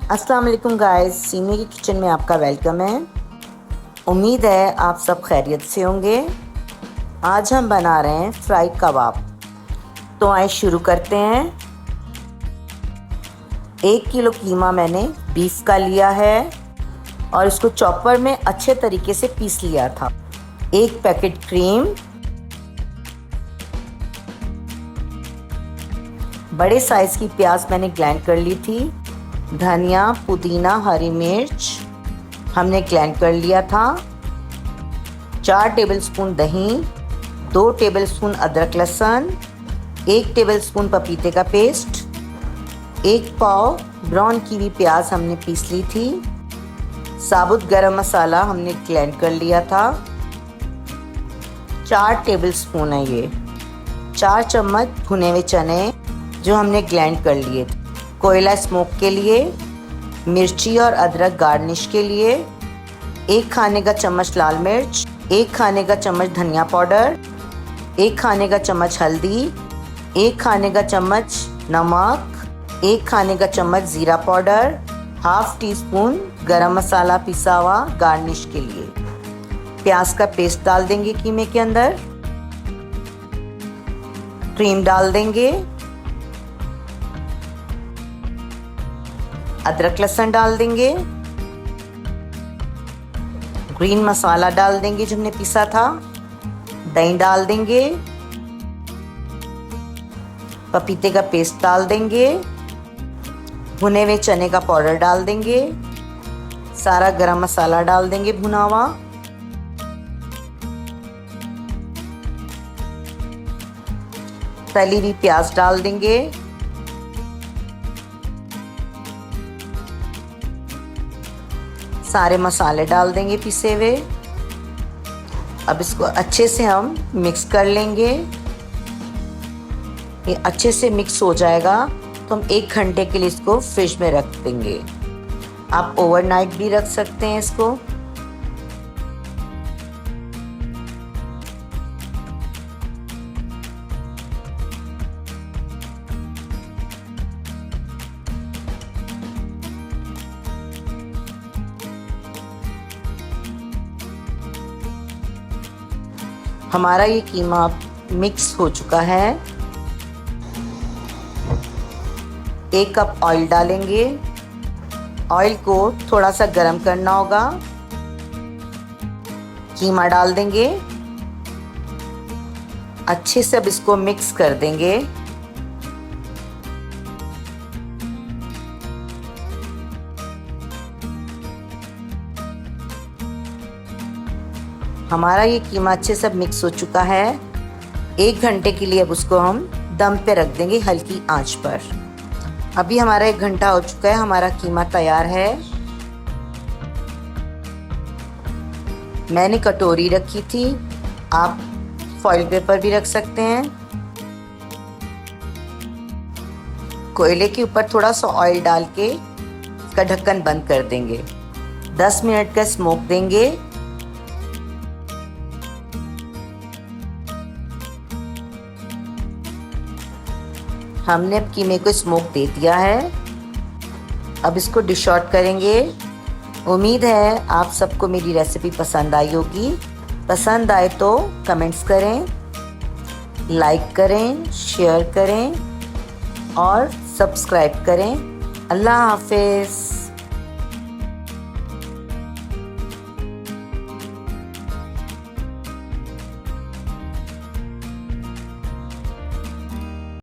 अस्सलाम वालेकुम guys, semi की किचन में आपका वेलकम है। उम्मीद है आप सब खैरियत से होंगे। आज हम बना रहे हैं फ्राई कबाब। तो आइए शुरू करते हैं। 1 किलो कीमा मैंने बीफ का लिया है और इसको चॉपर में अच्छे तरीके से पीस लिया था। 1 पैकेट क्रीम, बड़े साइज़ की प्याज मैंने ग्राइंड कर ली थी। धनिया, पुदीना, हरी मिर्च हमने ग्राइंड कर लिया था। 4 टेबलस्पून दही, 2 टेबलस्पून अदरक लहसुन, 1 टेबलस्पून पपीते का पेस्ट, 1 पाव ब्राउन की हुई प्याज हमने पीस ली थी। साबुत गरम मसाला हमने ग्राइंड कर लिया था। 4 टेबलस्पून है ये। 4 चम्मच भुने हुए चने जो हमने ग्राइंड कर लिए थे। कोयला स्मोक के लिए, मिर्ची और अदरक गार्निश के लिए, 1 खाने का चम्मच लाल मिर्च, 1 खाने का चम्मच धनिया पाउडर, 1 खाने का चम्मच हल्दी, 1 खाने का चम्मच नमक, 1 खाने का चम्मच ज़ीरा पाउडर, हाफ टी स्पून गरम मसाला पिसा हुआ गार्निश के लिए। प्याज का पेस्ट डाल देंगे कीमे के अंदर। क्रीम डाल देंगे। अदरक लहसुन डाल देंगे। ग्रीन मसाला डाल देंगे जो हमने पीसा था। दही डाल देंगे। पपीते का पेस्ट डाल देंगे। भुने हुए चने का पाउडर डाल देंगे। सारा गरम मसाला डाल देंगे भुना हुआ। तली हुई प्याज डाल देंगे। सारे मसाले डाल देंगे पिसे हुए। अब इसको अच्छे से हम मिक्स कर लेंगे। ये अच्छे से मिक्स हो जाएगा तो हम 1 घंटे के लिए इसको फ्रिज में रख देंगे। आप ओवरनाइट भी रख सकते हैं इसको। हमारा ये कीमा मिक्स हो चुका है। 1 कप ऑयल डालेंगे। ऑयल को थोड़ा सा गरम करना होगा। कीमा डाल देंगे। अच्छे से अब इसको मिक्स कर देंगे। हमारा ये कीमा अच्छे से मिक्स हो चुका है। 1 घंटे के लिए अब उसको हम दम पे रख देंगे हल्की आंच पर। अभी हमारा 1 घंटा हो चुका है। हमारा कीमा तैयार है। मैंने कटोरी रखी थी, आप फॉइल पेपर भी रख सकते हैं। कोयले के ऊपर थोड़ा सा ऑयल डाल के इसका ढक्कन बंद कर देंगे। 10 मिनट का स्मोक देंगे। हमने अब कीमे को स्मोक दे दिया है। अब इसको डिश आउट करेंगे। उम्मीद है आप सबको मेरी रेसिपी पसंद आई होगी। पसंद आए तो कमेंट्स करें, लाइक करें, शेयर करें और सब्सक्राइब करें। अल्लाह हाफिज़।